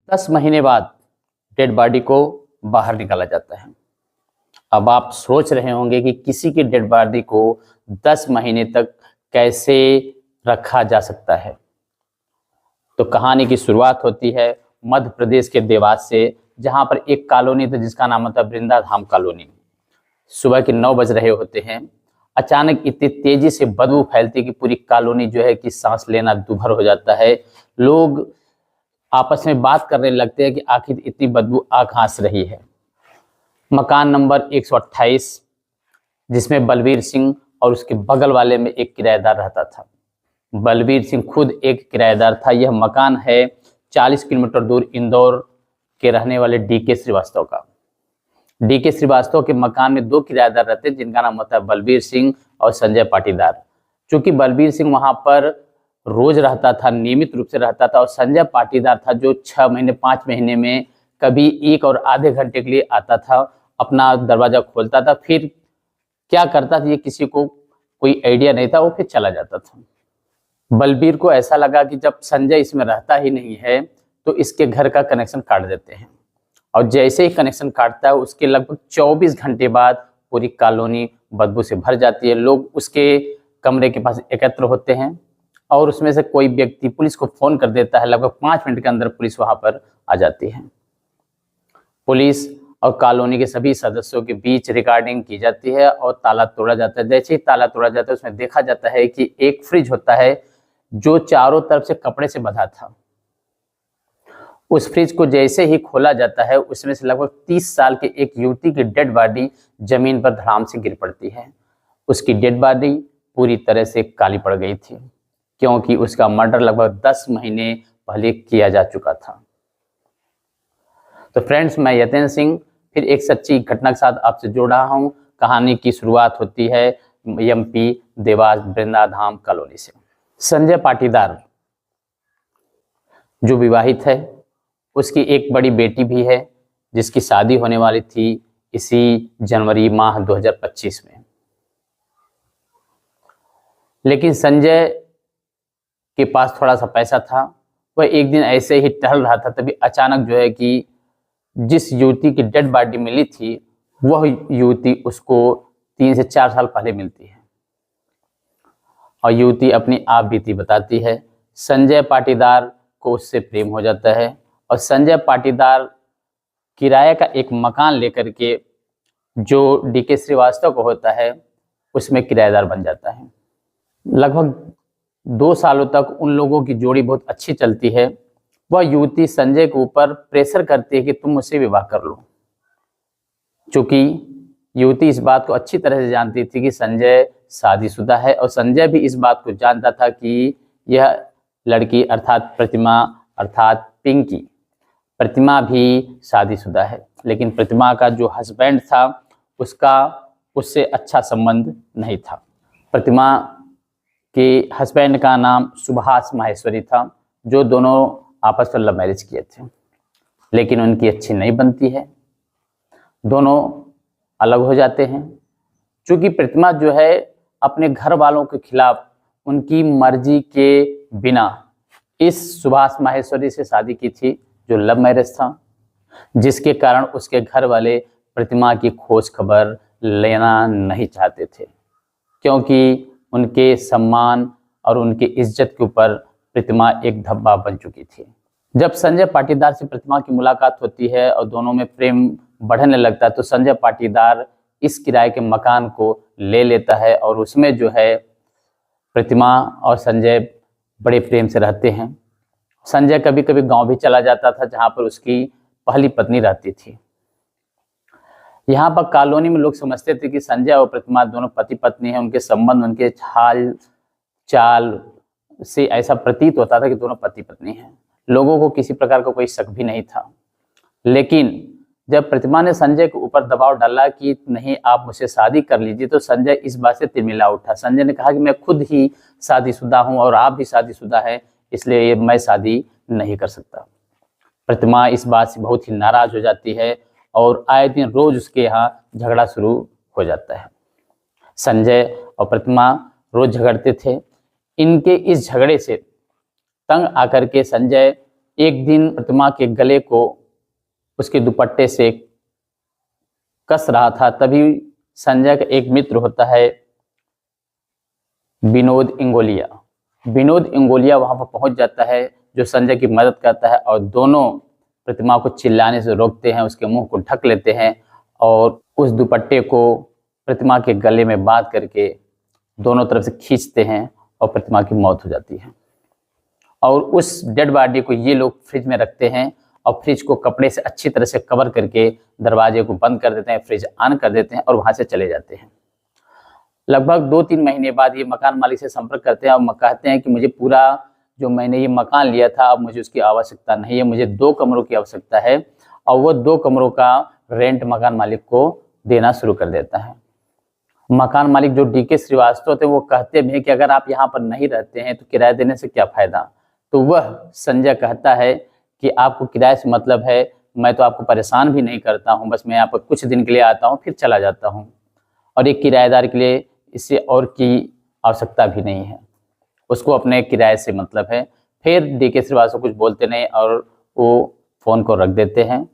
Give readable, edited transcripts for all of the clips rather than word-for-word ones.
10 महीने बाद dead body को बाहर निकाला जाता है। अब आप सोच रहे होंगे कि किसी की डेड बॉडी को 10 महीने तक कैसे रखा जा सकता है। तो कहानी की शुरुआत होती है मध्य प्रदेश के देवास से, जहां पर एक कॉलोनी था जिसका नाम होता है वृंदाधाम कॉलोनी। सुबह के 9 बज रहे होते हैं। अचानक इतनी तेजी से बदबू फैलती कि पूरी कॉलोनी जो है कि सांस लेना दूभर हो जाता है। लोग आपस में बात करने लगते हैं कि आखिर इतनी बदबू आ कहां से रही है। मकान नंबर 128, जिसमें बलबीर सिंह और उसके बगल वाले में एक किराएदार रहता था। बलबीर सिंह खुद एक किराएदार था। यह मकान है 40 किलोमीटर दूर इंदौर के रहने वाले डीके श्रीवास्तव का। डीके श्रीवास्तव के मकान में 2 किराएदार रहते, जिनका नाम होता है बलबीर सिंह और संजय पाटीदार। चूंकि बलबीर सिंह वहां पर रोज रहता था, नियमित रूप से रहता था, और संजय पाटीदार था जो 6 महीने 5 महीने में कभी 1 और आधे घंटे के लिए आता था, अपना दरवाजा खोलता था, फिर क्या करता था ये किसी को कोई आइडिया नहीं था, वो फिर चला जाता था। बलबीर को ऐसा लगा कि जब संजय इसमें रहता ही नहीं है तो इसके घर का कनेक्शन काट देते हैं। और जैसे ही कनेक्शन काटता है उसके लगभग 24 घंटे बाद पूरी कॉलोनी बदबू से भर जाती है। लोग उसके कमरे के पास एकत्र होते हैं और उसमें से कोई व्यक्ति पुलिस को फोन कर देता है। लगभग 5 मिनट के अंदर पुलिस वहां पर आ जाती है। पुलिस और कॉलोनी के सभी सदस्यों के बीच रिकॉर्डिंग की जाती है और ताला तोड़ा जाता है। जैसे ही ताला तोड़ा जाता है उसमें देखा जाता है कि एक फ्रिज होता है जो चारों तरफ से कपड़े से बंधा था। उस फ्रिज को जैसे ही खोला जाता है उसमें से लगभग 30 साल के एक युवती की डेड बॉडी जमीन पर धड़ाम से गिर पड़ती है। उसकी डेड बॉडी पूरी तरह से काली पड़ गई थी, क्योंकि उसका मर्डर लगभग 10 महीने पहले किया जा चुका था। तो फ्रेंड्स, मैं यतेंद्र सिंह फिर एक सच्ची घटना के साथ आपसे जुड़ रहा हूँ। कहानी की शुरुआत होती है एमपी देवास वृंदाधाम कॉलोनी से। संजय पाटीदार जो विवाहित है, उसकी एक बड़ी बेटी भी है जिसकी शादी होने वाली थी इसी जनवरी माह 2025 में। लेकिन संजय के पास थोड़ा सा पैसा था। वह एक दिन ऐसे ही टहल रहा था, तभी अचानक जो है कि जिस युवती की डेड बॉडी मिली थी वह युवती उसको 3 से 4 साल पहले मिलती है और युवती अपनी आप बीती बताती है। संजय पाटीदार को उससे प्रेम हो जाता है और संजय पाटीदार किराए का एक मकान लेकर के जो डीके श्रीवास्तव को होता है उसमें किराएदार बन जाता है। लगभग 2 सालों तक उन लोगों की जोड़ी बहुत अच्छी चलती है। वह युवती संजय के ऊपर प्रेशर करती है कि तुम मुझसे विवाह कर लो। चूंकि युवती इस बात को अच्छी तरह से जानती थी कि संजय शादीशुदा है और संजय भी इस बात को जानता था कि यह लड़की अर्थात प्रतिमा अर्थात पिंकी, प्रतिमा भी शादीशुदा है। लेकिन प्रतिमा का जो हस्बैंड था उसका उससे अच्छा संबंध नहीं था। प्रतिमा के हस्बैंड का नाम सुभाष माहेश्वरी था, जो दोनों आपस में लव मैरिज किए थे, लेकिन उनकी अच्छी नहीं बनती है। दोनों अलग हो जाते हैं। चूंकि प्रतिमा जो है अपने घर वालों के खिलाफ उनकी मर्जी के बिना इस सुभाष माहेश्वरी से शादी की थी, जो लव मैरिज था, जिसके कारण उसके घर वाले प्रतिमा की खोज खबर लेना नहीं चाहते थे, क्योंकि उनके सम्मान और उनके इज्जत के ऊपर प्रतिमा एक धब्बा बन चुकी थी। जब संजय पाटीदार से प्रतिमा की मुलाकात होती है और दोनों में प्रेम बढ़ने लगता है तो संजय पाटीदार इस किराए के मकान को ले लेता है और उसमें जो है प्रतिमा और संजय बड़े प्रेम से रहते हैं। संजय कभी कभी गांव भी चला जाता था जहां पर उसकी पहली पत्नी रहती थी। यहाँ पर कॉलोनी में लोग समझते थे कि संजय और प्रतिमा दोनों पति पत्नी हैं। उनके संबंध, उनके हाल चाल से ऐसा प्रतीत होता था कि दोनों पति पत्नी हैं। लोगों को किसी प्रकार का कोई शक भी नहीं था। लेकिन जब प्रतिमा ने संजय के ऊपर दबाव डाला कि नहीं आप मुझसे शादी कर लीजिए, तो संजय इस बात से तिलमिला उठा। संजय ने कहा कि मैं खुद ही शादीशुदा हूं और आप भी शादीशुदा हैं, इसलिए मैं शादी नहीं कर सकता। प्रतिमा इस बात से बहुत ही नाराज हो जाती है और आए दिन रोज उसके यहाँ झगड़ा शुरू हो जाता है। संजय और प्रतिमा रोज झगड़ते थे। इनके इस झगड़े से तंग आकर के संजय एक दिन प्रतिमा के गले को उसके दुपट्टे से कस रहा था, तभी संजय का एक मित्र होता है विनोद इंगोलिया। विनोद इंगोलिया वहां पर पहुंच जाता है, जो संजय की मदद करता है और दोनों प्रतिमा को चिल्लाने से रोकते हैं, उसके मुंह को ढक लेते हैं और उस दुपट्टे को प्रतिमा के गले में बांध करके दोनों तरफ से खींचते हैं और प्रतिमा की मौत हो जाती है। और उस डेड बॉडी को ये लोग फ्रिज में रखते हैं और फ्रिज को कपड़े से अच्छी तरह से कवर करके दरवाजे को बंद कर देते हैं, फ्रिज ऑन कर देते हैं और वहां से चले जाते हैं। लगभग 2-3 महीने बाद ये मकान मालिक से संपर्क करते हैं और कहते हैं कि मुझे पूरा जो मैंने ये मकान लिया था अब मुझे उसकी आवश्यकता नहीं है, मुझे 2 कमरों की आवश्यकता है। और वो 2 कमरों का रेंट मकान मालिक को देना शुरू कर देता है। मकान मालिक जो डीके श्रीवास्तव थे वो कहते भी हैं कि अगर आप यहाँ पर नहीं रहते हैं तो किराया देने से क्या फ़ायदा। तो वह संजय कहता है कि आपको किराए से मतलब है, मैं तो आपको परेशान भी नहीं करता हूँ, बस मैं यहाँ पर कुछ दिन के लिए आता हूँ फिर चला जाता हूँ, और एक किराएदार के लिए इससे और की आवश्यकता भी नहीं है, उसको अपने किराए से मतलब है। फिर डीके श्रीवास्तव कुछ बोलते नहीं और वो फ़ोन को रख देते हैं।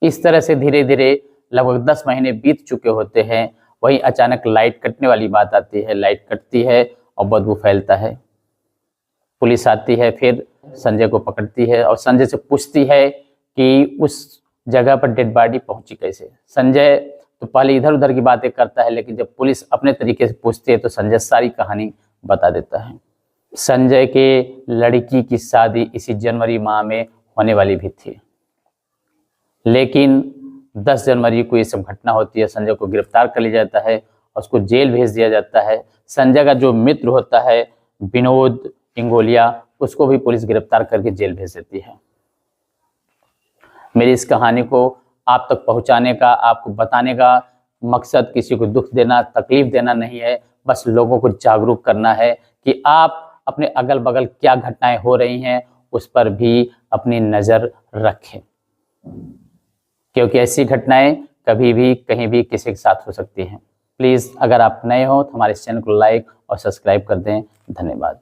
इस तरह से धीरे धीरे लगभग 10 महीने बीत चुके होते हैं। वहीं अचानक लाइट कटने वाली बात आती है, लाइट कटती है और बदबू फैलता है। पुलिस आती है, फिर संजय को पकड़ती है और संजय से पूछती है कि उस जगह पर डेड बॉडी पहुंची कैसे। संजय तो पहले इधर उधर की बातें करता है, लेकिन जब पुलिस अपने तरीके से पूछती है तो संजय सारी कहानी बता देता है। संजय के लड़की की शादी इसी जनवरी माह में होने वाली भी थी, लेकिन 10 जनवरी को ये सब घटना होती है। संजय को गिरफ्तार कर लिया जाता है और उसको जेल भेज दिया जाता है। संजय का जो मित्र होता है विनोद इंगोलिया, उसको भी पुलिस गिरफ्तार करके जेल भेज देती है। मेरी इस कहानी को आप तक पहुंचाने का, आपको बताने का मकसद किसी को दुख देना, तकलीफ देना नहीं है, बस लोगों को जागरूक करना है कि आप अपने अगल बगल क्या घटनाएं हो रही हैं उस पर भी अपनी नज़र रखें, क्योंकि ऐसी घटनाएं कभी भी कहीं भी किसी के साथ हो सकती हैं। प्लीज़ अगर आप नए हो तो हमारे इस चैनल को लाइक और सब्सक्राइब कर दें। धन्यवाद।